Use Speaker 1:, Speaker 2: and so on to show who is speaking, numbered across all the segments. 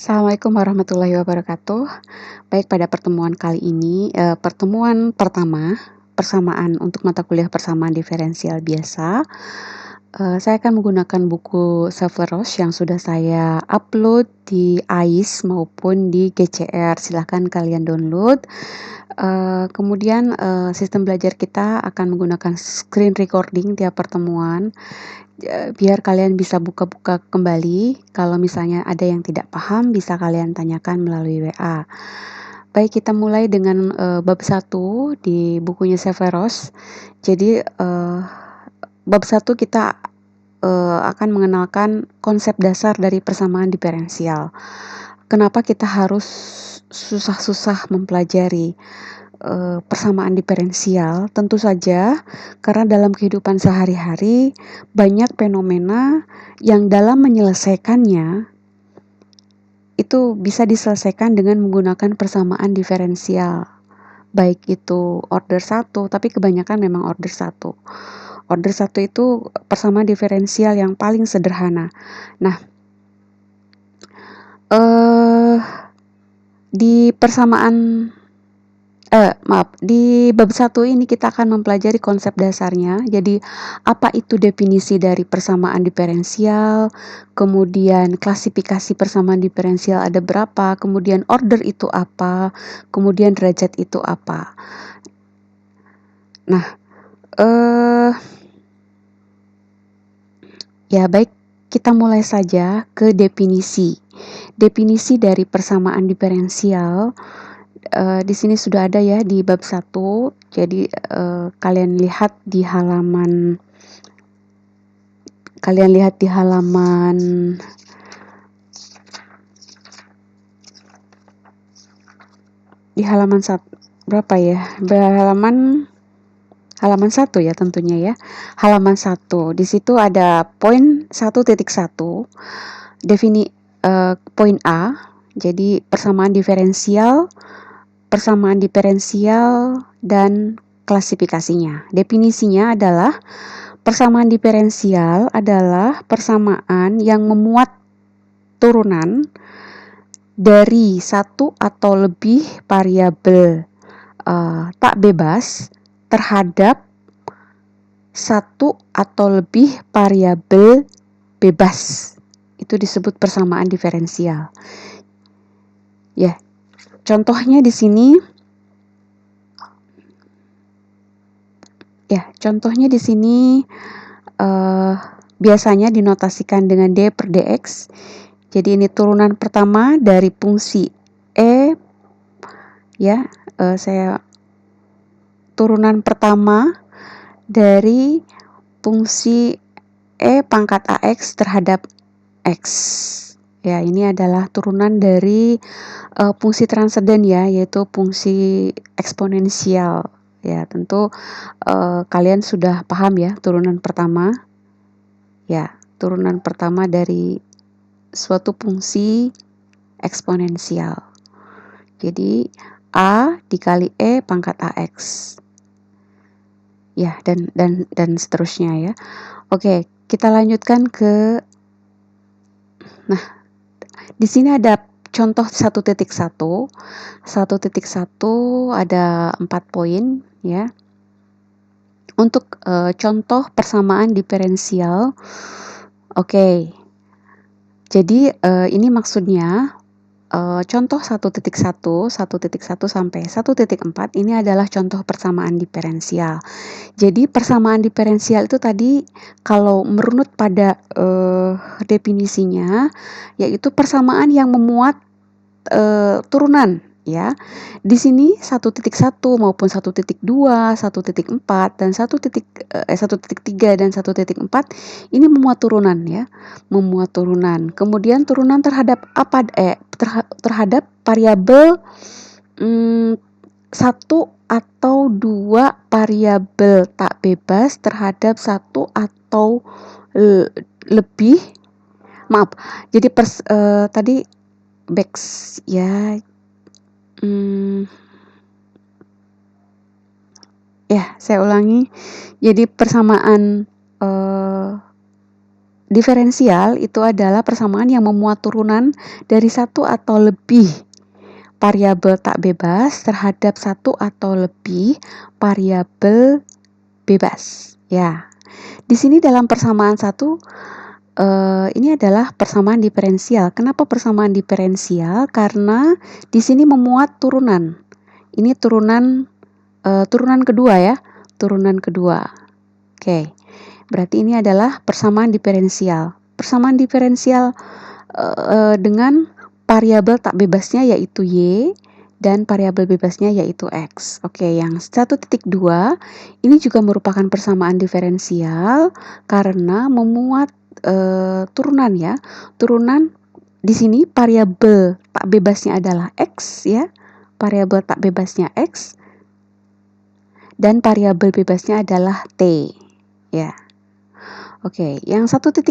Speaker 1: Assalamualaikum warahmatullahi wabarakatuh. Baik, pada pertemuan kali ini, pertemuan pertama, persamaan untuk mata kuliah persamaan diferensial biasa, saya akan menggunakan buku Saveros yang sudah saya upload di AIS maupun di GCR. Silahkan kalian download. Kemudian, sistem belajar kita akan menggunakan screen recording tiap pertemuan. Biar kalian bisa buka-buka kembali, kalau misalnya ada yang tidak paham bisa kalian tanyakan melalui WA. Baik, kita mulai dengan, bab 1 di bukunya Saveros. Jadi, bab 1 kita, akan mengenalkan konsep dasar dari persamaan diferensial. Kenapa kita harus susah-susah mempelajari persamaan diferensial? Tentu saja karena dalam kehidupan sehari-hari banyak fenomena yang dalam menyelesaikannya itu bisa diselesaikan dengan menggunakan persamaan diferensial. Baik itu order 1, tapi kebanyakan memang order 1. Order 1 itu persamaan diferensial yang paling sederhana. Nah, di persamaan di bab 1 ini kita akan mempelajari konsep dasarnya. Jadi, apa itu definisi dari persamaan diferensial, kemudian klasifikasi persamaan diferensial ada berapa, kemudian order itu apa, kemudian derajat itu apa. Nah, ya baik, kita mulai saja ke definisi. Definisi dari persamaan diferensial di sini sudah ada ya di bab 1. Jadi, kalian lihat di halaman 1 halaman 1 ya tentunya ya. Halaman 1. Di situ ada poin 1.1 poin A. Jadi persamaan diferensial dan klasifikasinya. Definisinya adalah persamaan diferensial adalah persamaan yang memuat turunan dari satu atau lebih variabel tak bebas terhadap satu atau lebih variabel bebas. Itu disebut persamaan diferensial. Ya, contohnya di sini. Biasanya dinotasikan dengan D per dx. Jadi ini turunan pertama dari fungsi E. Ya, saya turunan pertama dari fungsi E pangkat AX terhadap X. Ya, ini adalah turunan dari fungsi transenden ya, yaitu fungsi eksponensial. Ya, tentu kalian sudah paham ya turunan pertama. Ya, turunan pertama dari suatu fungsi eksponensial. Jadi A dikali E pangkat AX. Ya, dan seterusnya ya. Oke, kita lanjutkan ke. Nah, di sini ada contoh 1.1. 1.1 ada 4 poin ya. Untuk contoh persamaan diferensial. Oke. Jadi ini maksudnya contoh 1.1 sampai 1.4 ini adalah contoh persamaan diferensial. Jadi persamaan diferensial itu tadi kalau merunut pada definisinya yaitu persamaan yang memuat turunan ya. Di sini 1.1 maupun 1.2, 1.4 dan 1.3 dan 1.4 ini memuat turunan ya. Memuat turunan. Kemudian turunan terhadap apa terhadap variabel 1 atau 2 variabel tak bebas terhadap 1 atau lebih. Maaf. Jadi tadi Bex ya. Ya, saya ulangi. Jadi persamaan Diferensial itu adalah persamaan yang memuat turunan dari satu atau lebih variabel tak bebas terhadap satu atau lebih variabel bebas. Ya, di sini dalam persamaan satu ini adalah persamaan diferensial. Kenapa persamaan diferensial? Karena di sini memuat turunan. Ini turunan kedua ya, turunan kedua. Oke, berarti ini adalah persamaan diferensial. Persamaan diferensial dengan variabel tak bebasnya yaitu y dan variabel bebasnya yaitu x. Oke, yang 1.2 ini juga merupakan persamaan diferensial karena memuat turunan ya. Turunan di sini variabel tak bebasnya adalah x ya. Variabel tak bebasnya x dan variabel bebasnya adalah t ya. Oke, yang 1.3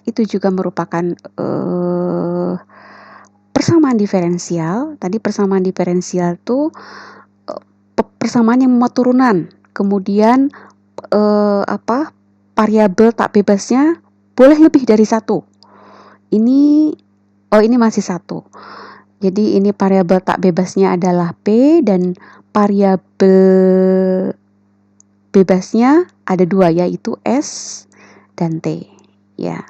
Speaker 1: itu juga merupakan persamaan diferensial. Tadi persamaan diferensial itu persamaan yang memuat turunan. Kemudian variabel tak bebasnya boleh lebih dari satu. Ini masih satu. Jadi ini variabel tak bebasnya adalah P dan variabel bebasnya ada dua yaitu S dan T ya.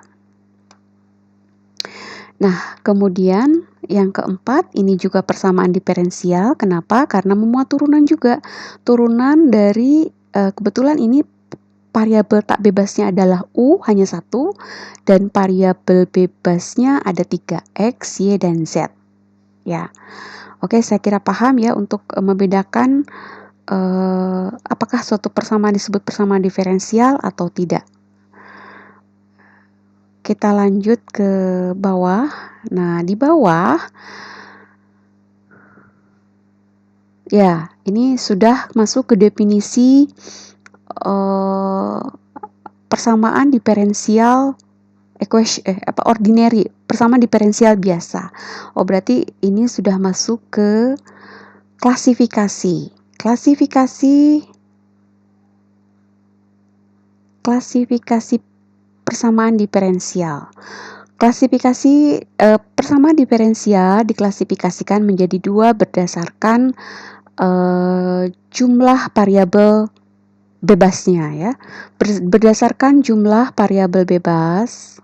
Speaker 1: Nah, kemudian yang keempat ini juga persamaan diferensial. Kenapa? Karena memuat turunan juga. Turunan dari kebetulan ini variabel tak bebasnya adalah U hanya satu dan variabel bebasnya ada 3 X, Y, dan Z. Ya. Oke, saya kira paham ya untuk membedakan apakah suatu persamaan disebut persamaan diferensial atau tidak. Kita lanjut ke bawah. Nah, di bawah ya, ini sudah masuk ke definisi persamaan diferensial ordinary, persamaan diferensial biasa. Oh, berarti ini sudah masuk ke klasifikasi. Klasifikasi persamaan diferensial. Klasifikasi persamaan diferensial diklasifikasikan menjadi dua berdasarkan jumlah variabel bebasnya ya. Berdasarkan jumlah variabel bebas.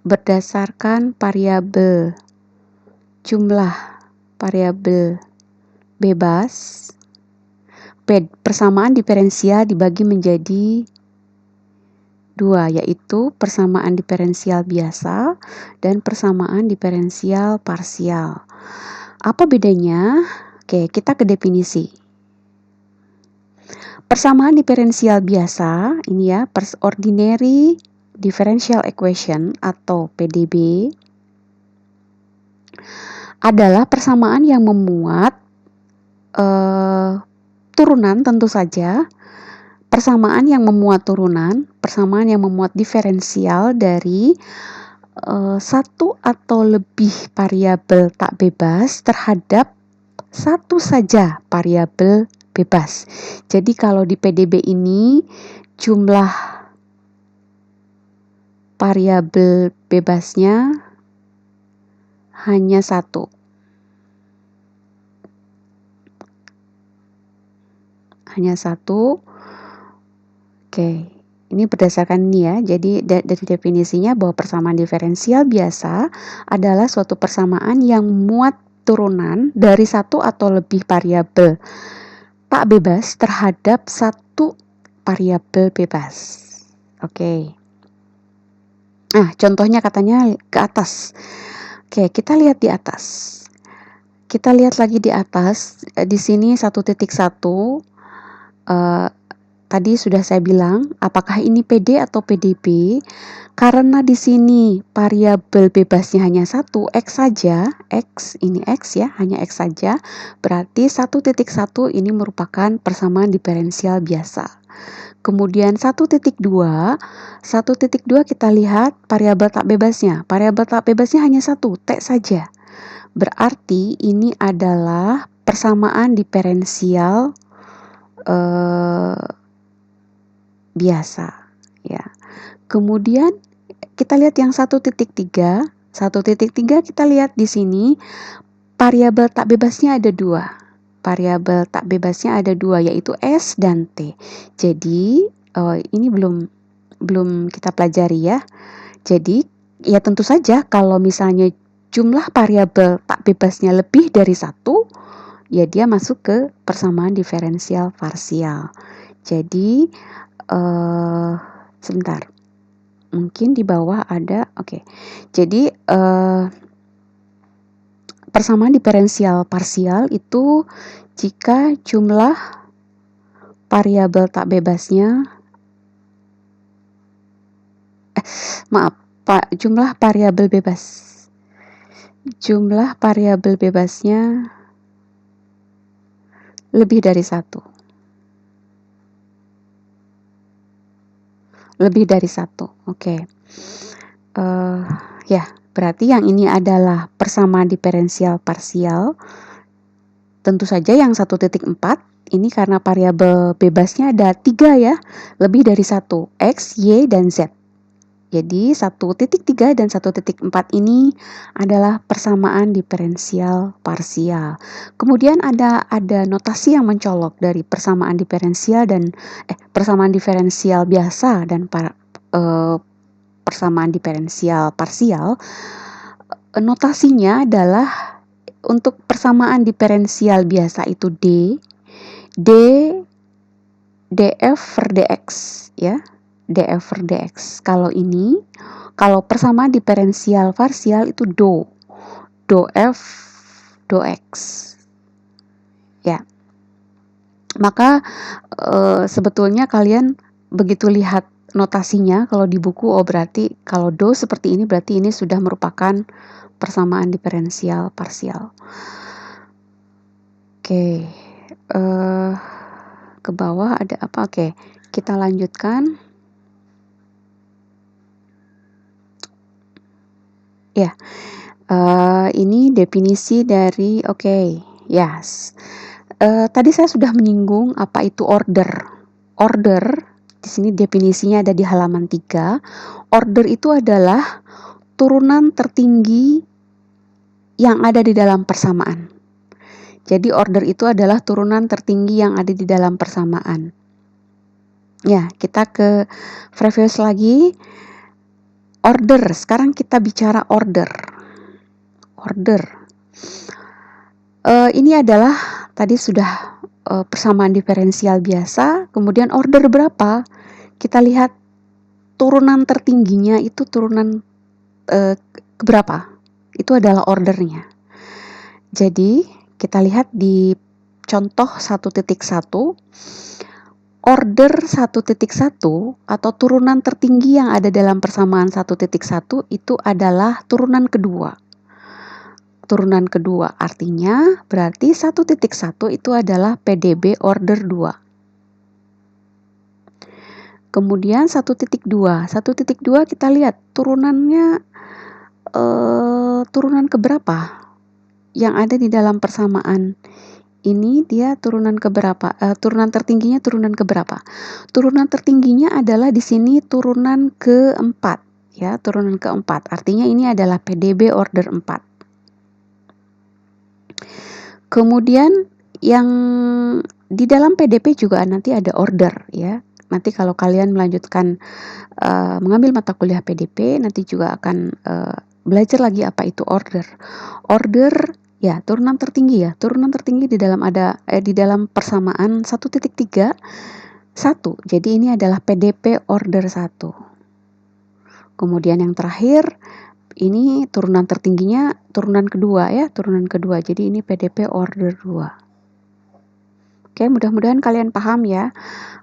Speaker 1: Berdasarkan jumlah variabel bebas, persamaan diferensial dibagi menjadi dua, yaitu persamaan diferensial biasa dan persamaan diferensial parsial. Apa bedanya? Oke, kita ke definisi. Persamaan diferensial biasa, ini ya, ordinary differential equation atau PDB, adalah persamaan yang memuat turunan tentu saja, persamaan yang memuat turunan, persamaan yang memuat diferensial dari satu atau lebih variabel tak bebas terhadap satu saja variabel bebas. Jadi kalau di PDB ini jumlah variabel bebasnya hanya satu. Hanya satu. Oke, ini berdasarkan ini ya. Jadi dari definisinya bahwa persamaan diferensial biasa adalah suatu persamaan yang muat turunan dari satu atau lebih variabel tak bebas terhadap satu variabel bebas. Oke. Nah, contohnya katanya ke atas. Oke, kita lihat di atas. Kita lihat lagi di atas. Di sini 1.1. Tadi sudah saya bilang, apakah ini PD atau PDB? Karena di sini variabel bebasnya hanya satu, X saja, X, ini X ya, hanya X saja, berarti 1.1 ini merupakan persamaan diferensial biasa. Kemudian 1.2 kita lihat variabel tak bebasnya. Variabel tak bebasnya hanya satu, T saja. Berarti ini adalah persamaan diferensial biasa. ya. Kemudian kita lihat yang 1.3. 1.3 kita lihat di sini variabel tak bebasnya ada 2. Variabel tak bebasnya ada 2, yaitu S dan T. Jadi ini belum kita pelajari ya. Jadi ya tentu saja kalau misalnya jumlah variabel tak bebasnya lebih dari 1, ya dia masuk ke persamaan diferensial parsial. Jadi sebentar, mungkin di bawah ada, oke. Jadi persamaan diferensial parsial itu jika jumlah variabel tak bebasnya, jumlah variabel bebasnya lebih dari 1. Lebih dari 1, oke. Ya, berarti yang ini adalah persamaan diferensial parsial. Tentu saja yang 1.4 ini karena variabel bebasnya ada 3 ya, lebih dari 1, X, Y, dan Z. Jadi 1.3 dan 1.4 ini adalah persamaan diferensial parsial. Kemudian ada notasi yang mencolok dari persamaan diferensial dan persamaan diferensial biasa dan persamaan diferensial parsial. Notasinya adalah untuk persamaan diferensial biasa itu df per dx ya. df per dx. Kalau persamaan diferensial parsial itu do f x ya. Maka sebetulnya kalian begitu lihat notasinya kalau di buku, berarti kalau do seperti ini berarti ini sudah merupakan persamaan diferensial parsial. Oke, ke bawah ada apa? Oke, kita lanjutkan. Ya, ini definisi dari yes. Tadi saya sudah menyinggung apa itu order. Order di sini definisinya ada di halaman 3. Order itu adalah turunan tertinggi yang ada di dalam persamaan. Jadi order itu adalah turunan tertinggi yang ada di dalam persamaan. Ya, kita ke previous lagi. Order, sekarang kita bicara order. Ini adalah tadi sudah persamaan diferensial biasa, kemudian order berapa? Kita lihat turunan tertingginya itu turunan keberapa? Itu adalah ordernya. Jadi kita lihat di contoh 1.1, order 1.1 atau turunan tertinggi yang ada dalam persamaan 1.1 itu adalah turunan kedua. Turunan kedua artinya berarti 1.1 itu adalah PDB order 2. Kemudian 1.2 kita lihat turunannya turunan keberapa yang ada di dalam persamaan ini, dia turunan keberapa? Turunan tertingginya turunan keberapa? Turunan tertingginya adalah di sini turunan keempat ya, turunan keempat. Artinya ini adalah PDB order 4. Kemudian yang di dalam PDP juga nanti ada order ya. Nanti kalau kalian melanjutkan mengambil mata kuliah PDP, nanti juga akan belajar lagi apa itu order. Order ya, turunan tertinggi ya. Turunan tertinggi di dalam di dalam persamaan 1.3 1. Jadi ini adalah PDP order 1. Kemudian yang terakhir ini turunan tertingginya turunan kedua ya, turunan kedua. Jadi ini PDP order 2. Oke, mudah-mudahan kalian paham ya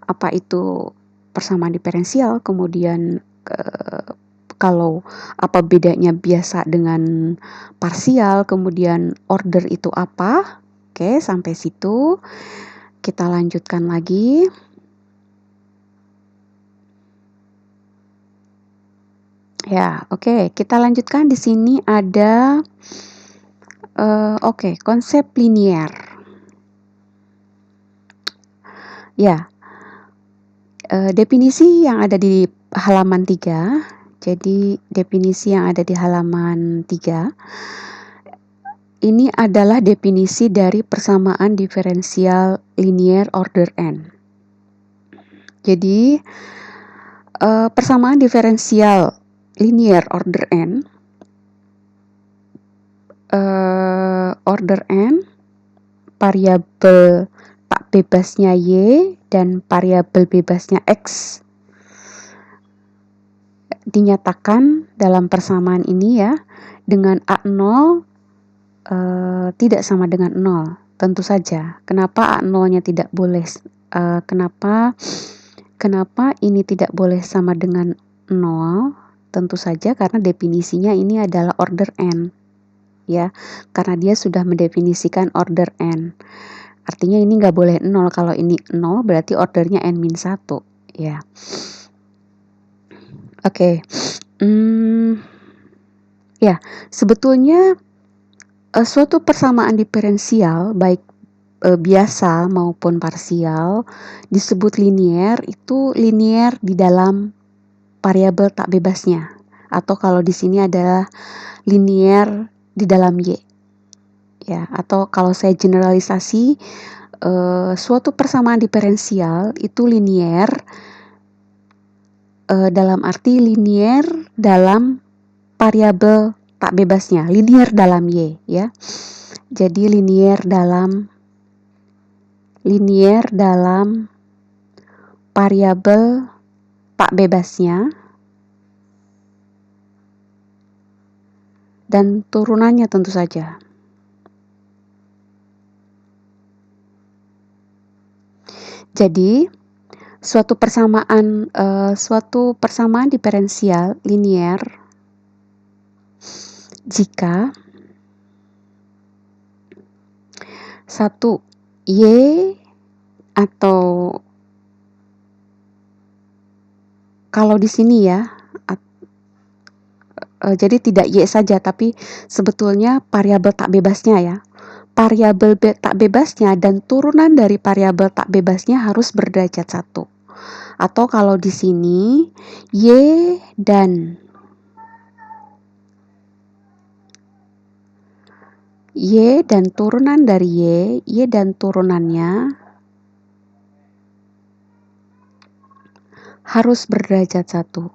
Speaker 1: apa itu persamaan diferensial, kemudian kalau apa bedanya biasa dengan parsial, kemudian order itu apa. Oke, sampai situ. Kita lanjutkan lagi. Ya, oke, kita lanjutkan. Di sini ada konsep linier. Ya. Definisi yang ada di halaman 3. Jadi definisi yang ada di halaman 3 ini adalah definisi dari persamaan diferensial linear order n. Jadi persamaan diferensial linear order n, order n, variabel tak bebasnya y dan variabel bebasnya x dinyatakan dalam persamaan ini ya dengan A0 tidak sama dengan 0. Tentu saja. Kenapa A0-nya tidak boleh? Kenapa ini tidak boleh sama dengan 0? Tentu saja karena definisinya ini adalah order n. Ya, karena dia sudah mendefinisikan order n. Artinya ini nggak boleh 0. Kalau ini 0 berarti ordernya n-1. Ya. Oke. Ya, sebetulnya suatu persamaan diferensial baik biasa maupun parsial disebut linear, itu linear di dalam variabel tak bebasnya, atau kalau di sini adalah linear di dalam y. Ya, atau kalau saya generalisasi suatu persamaan diferensial itu linear dalam arti linear dalam variabel tak bebasnya, linear dalam y ya. Jadi linear dalam variabel tak bebasnya dan turunannya tentu saja. Jadi suatu persamaan diferensial linear jika satu y atau kalau di sini ya jadi tidak y saja tapi sebetulnya variabel tak bebasnya ya. Variabel tak bebasnya dan turunan dari variabel tak bebasnya harus berderajat 1. Atau kalau di sini y dan turunan dari y dan turunannya harus berderajat 1.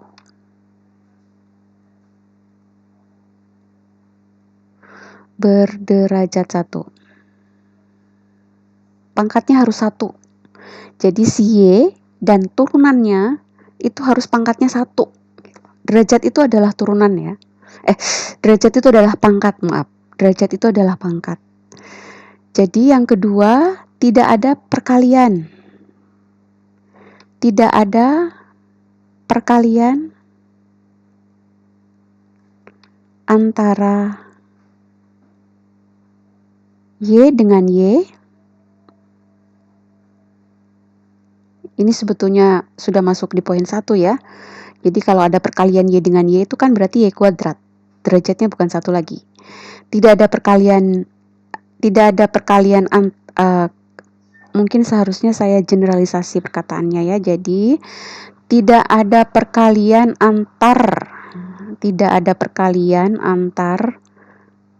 Speaker 1: Berderajat 1. Pangkatnya harus 1. Jadi si y dan turunannya itu harus pangkatnya 1. Derajat itu adalah turunan ya. Derajat itu adalah pangkat, maaf. Derajat itu adalah pangkat. Jadi yang kedua, tidak ada perkalian. Tidak ada perkalian antara y dengan y. Ini sebetulnya sudah masuk di poin 1 ya. Jadi kalau ada perkalian y dengan y itu kan berarti y kuadrat. Derajatnya bukan 1 lagi. Tidak ada perkalian mungkin seharusnya saya generalisasi perkataannya ya. Jadi tidak ada perkalian antar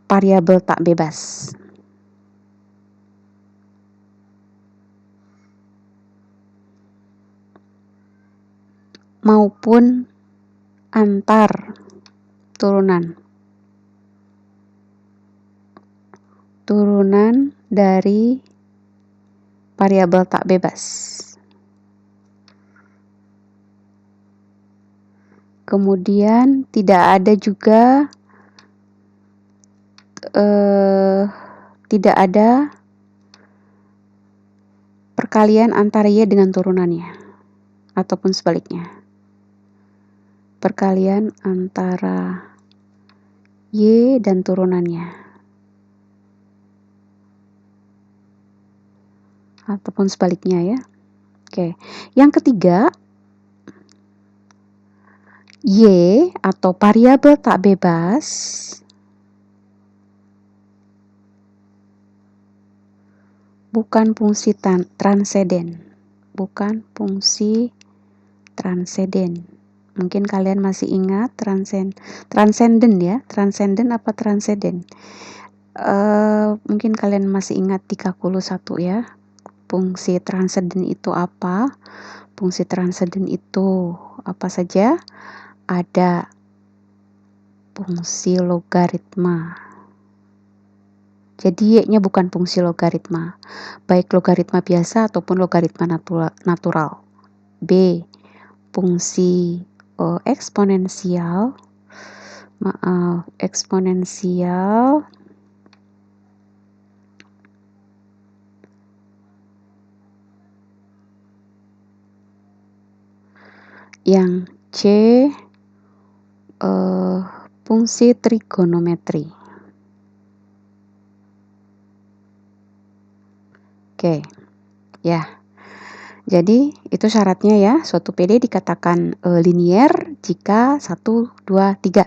Speaker 1: variabel tak bebas. Maupun antar turunan dari variabel tak bebas. Kemudian tidak ada juga tidak ada perkalian antara y dengan turunannya ataupun sebaliknya. Perkalian antara y dan turunannya ataupun sebaliknya ya. Oke. Yang ketiga, y atau variabel tak bebas bukan fungsi transenden. Bukan fungsi transenden. Mungkin kalian masih ingat transenden ya, transenden apa transenden? Mungkin kalian masih ingat di kalkulus 1 ya. Fungsi transenden itu apa? Fungsi transenden itu apa saja? Ada fungsi logaritma. Jadi Y-nya bukan fungsi logaritma, baik logaritma biasa ataupun logaritma natural. B. Fungsi eksponensial. Eksponensial. Yang C. Fungsi trigonometri. Oke, ya. Jadi itu syaratnya ya, suatu PD dikatakan linier jika 1, 2, 3.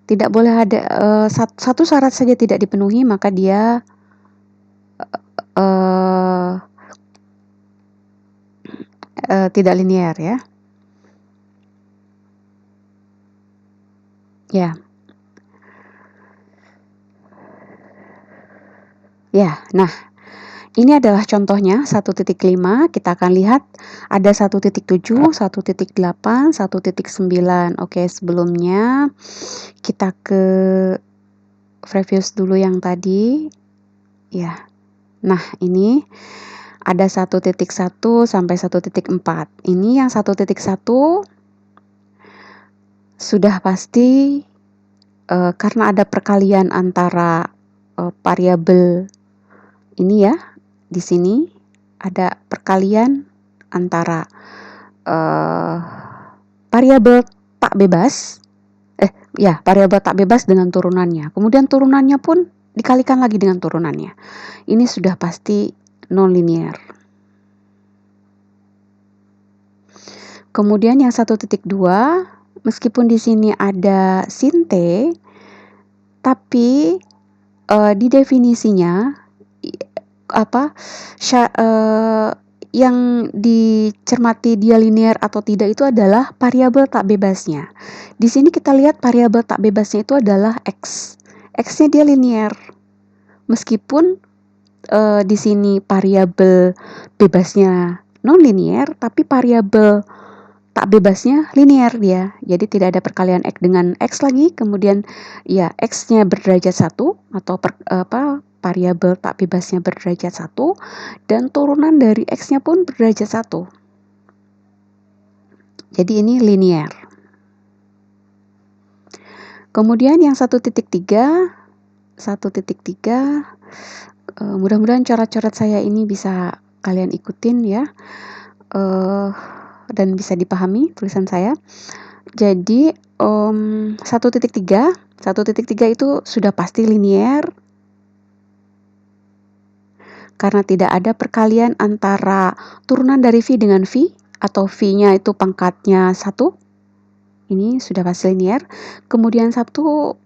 Speaker 1: Tidak boleh ada satu syarat saja tidak dipenuhi, maka dia tidak linier ya. Ya, nah ini adalah contohnya 1.5, kita akan lihat ada 1.7, 1.8, 1.9. Oke, sebelumnya kita ke previous dulu yang tadi. Ya. Nah, ini ada 1.1 sampai 1.4. Ini yang 1.1 sudah pasti karena ada perkalian antara variabel ini ya. Di sini ada perkalian antara variabel tak bebas, variabel tak bebas dengan turunannya. Kemudian turunannya pun dikalikan lagi dengan turunannya. Ini sudah pasti non-linear. Kemudian yang 1.2, meskipun di sini ada sin T, tapi di definisinya yang dicermati dia linear atau tidak itu adalah variabel tak bebasnya. Di sini kita lihat variabel tak bebasnya itu adalah X. X-nya dia linear. Meskipun di sini variabel bebasnya non-linear, tapi variabel tak bebasnya linear dia. Jadi tidak ada perkalian X dengan X lagi, kemudian ya X-nya berderajat 1 atau variabel tak bebasnya berderajat 1 dan turunan dari X-nya pun berderajat 1. Jadi ini linear. Kemudian yang 1.3, mudah-mudahan coret-coret saya ini bisa kalian ikutin ya, dan bisa dipahami tulisan saya. Jadi 1.3 itu sudah pasti linear karena tidak ada perkalian antara turunan dari V dengan V atau V-nya itu pangkatnya 1. Ini sudah pasti linear. Kemudian 1.4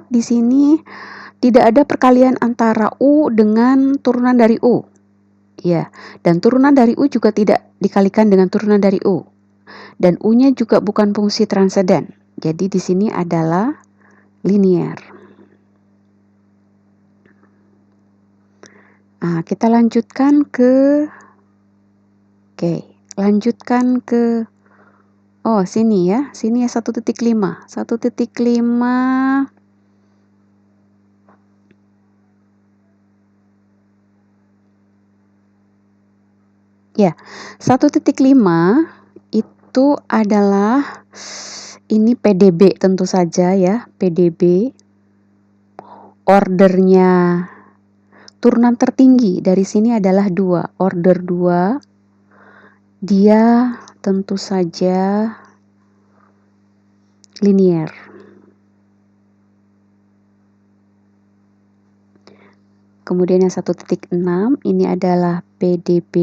Speaker 1: di sini tidak ada perkalian antara U dengan turunan dari U. Ya, dan turunan dari U juga tidak dikalikan dengan turunan dari U. Dan U-nya juga bukan fungsi transenden. Jadi di sini adalah linear. Nah, kita lanjutkan ke sini ya. Sini ya 1.5. 1.5 ya. 1.5 itu adalah ini PDB tentu saja ya, PDB. Ordernya turunan tertinggi dari sini adalah 2, order 2. Dia tentu saja linear. Kemudian yang 1.6 ini adalah PDB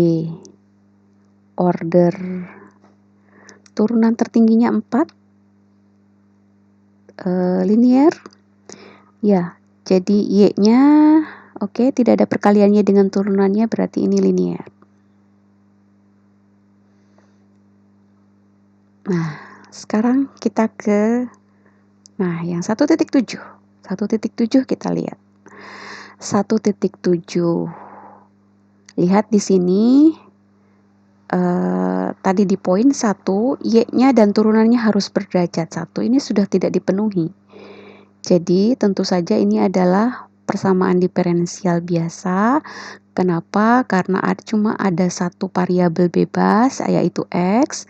Speaker 1: order turunan tertingginya 4, linear. Ya, jadi Y-nya oke, tidak ada perkaliannya dengan turunannya, berarti ini linear. Nah, sekarang kita ke yang 1.7. 1.7 kita lihat. 1.7. Lihat di sini tadi di poin 1, Y-nya dan turunannya harus berderajat 1. Ini sudah tidak dipenuhi. Jadi tentu saja ini adalah persamaan diferensial biasa. Kenapa? Karena cuma ada satu variabel bebas, yaitu X.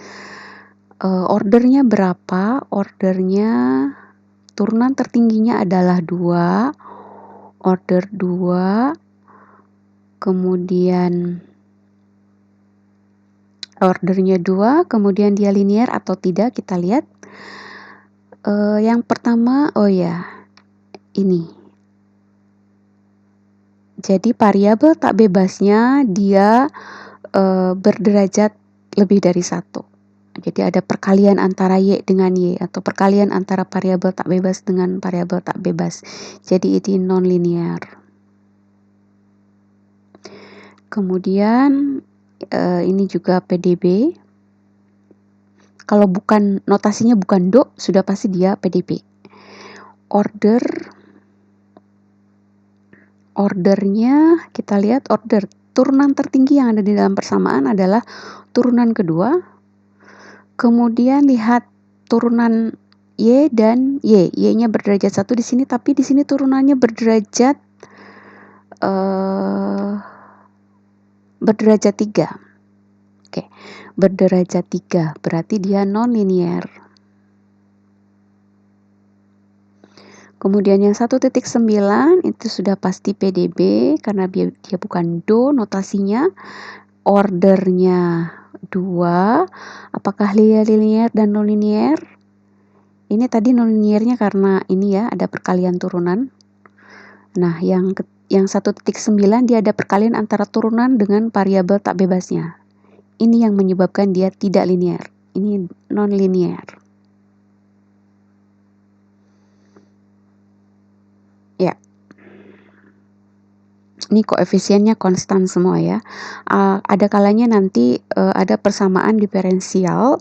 Speaker 1: Ordernya berapa? Ordernya turunan tertingginya adalah 2. Order 2. Kemudian ordernya 2, kemudian dia linear atau tidak, kita lihat. Yang pertama, ini. Jadi variabel tak bebasnya dia berderajat lebih dari 1. Jadi ada perkalian antara Y dengan Y, atau perkalian antara variabel tak bebas dengan variabel tak bebas. Jadi itu non-linear. Kemudian ini juga PDB. Kalau bukan notasinya bukan do, sudah pasti dia PDB. Ordernya kita lihat, order turunan tertinggi yang ada di dalam persamaan adalah turunan kedua. Kemudian lihat turunan Y dan Y. Y-nya berderajat 1 di sini, tapi di sini turunannya berderajat 3. Oke, berderajat 3, berarti dia non-linear. Kemudian yang 1.9 itu sudah pasti PDB karena dia bukan do notasinya. Ordernya 2. Apakah linear dan non-linear? Ini tadi non-linearnya karena ini ya, ada perkalian turunan. Nah, yang 1.9 dia ada perkalian antara turunan dengan variabel tak bebasnya. Ini yang menyebabkan dia tidak linear. Ini non-linear. Ya. Ini koefisiennya konstan semua ya. Ada kalanya nanti ada persamaan diferensial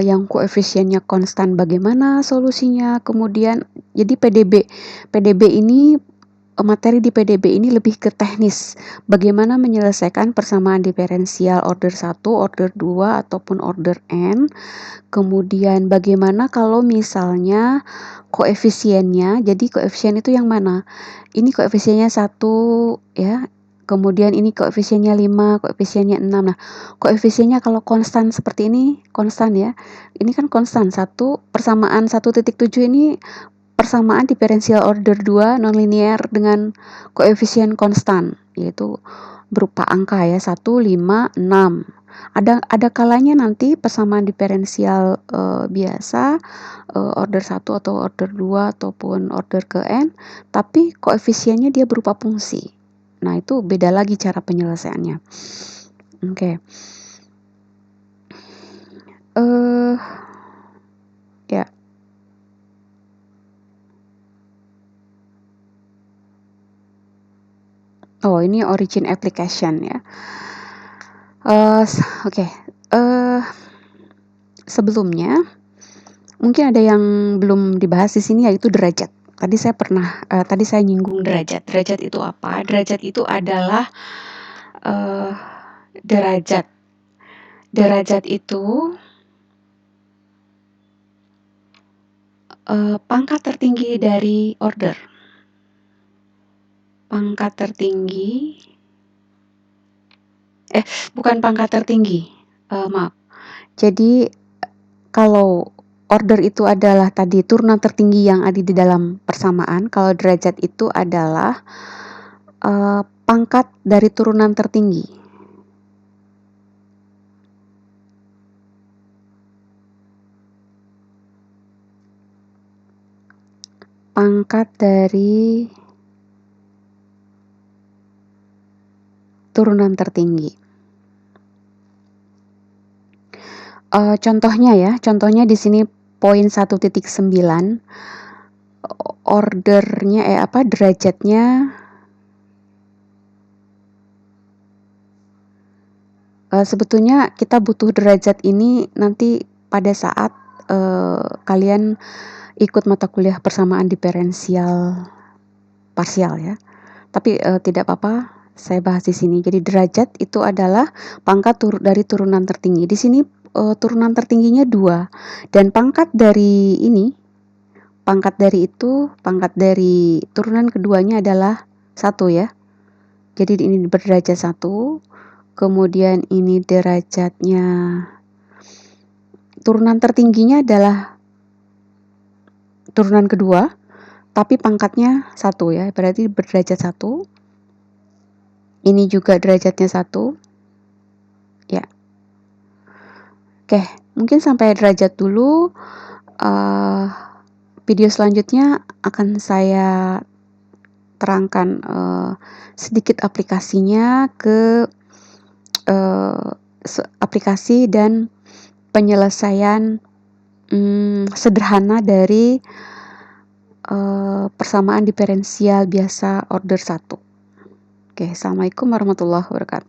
Speaker 1: yang koefisiennya konstan, bagaimana solusinya. Kemudian jadi PDB ini, materi di PDB ini lebih ke teknis, bagaimana menyelesaikan persamaan diferensial order 1, order 2, ataupun order n. Kemudian bagaimana kalau misalnya koefisiennya, jadi koefisien itu yang mana? Ini koefisiennya 1 ya. Kemudian ini koefisiennya 5, koefisiennya 6. Nah, koefisiennya kalau konstan seperti ini, konstan ya. Ini kan konstan 1, persamaan 1.7 ini persamaan diferensial order 2 nonlinear dengan koefisien konstan, yaitu berupa angka ya, 1, 5, 6. Ada kalanya nanti persamaan diferensial biasa order 1 atau order 2 ataupun order ke n, tapi koefisiennya dia berupa fungsi. Nah, itu beda lagi cara penyelesaiannya. Oke. Ya. Oh, ini origin application ya. Oke. Sebelumnya mungkin ada yang belum dibahas di sini, yaitu derajat. Tadi saya nyinggung derajat. Derajat itu apa? Derajat itu adalah derajat. Derajat itu pangkat tertinggi dari order. Pangkat tertinggi. Bukan pangkat tertinggi. Maaf. Jadi kalau order itu adalah tadi turunan tertinggi yang ada di dalam persamaan, kalau derajat itu adalah pangkat dari turunan tertinggi. Pangkat dari turunan tertinggi. Contohnya di sini poin 1.9, ordernya derajatnya sebetulnya kita butuh derajat ini nanti pada saat, kalian ikut mata kuliah persamaan diferensial parsial ya. Tapi, tidak apa-apa saya bahas di sini. Jadi derajat itu adalah pangkat dari turunan tertinggi. Di sini, turunan tertingginya 2 dan pangkat dari turunan keduanya adalah 1 ya. Jadi ini berderajat 1, kemudian ini derajatnya turunan tertingginya adalah turunan kedua, tapi pangkatnya 1 ya, berarti berderajat 1. Ini juga derajatnya 1. Ya. Oke, mungkin sampai derajat dulu. Video selanjutnya akan saya terangkan sedikit aplikasinya ke aplikasi dan penyelesaian sederhana dari persamaan diferensial biasa order 1. Oke, assalamualaikum warahmatullahi wabarakatuh.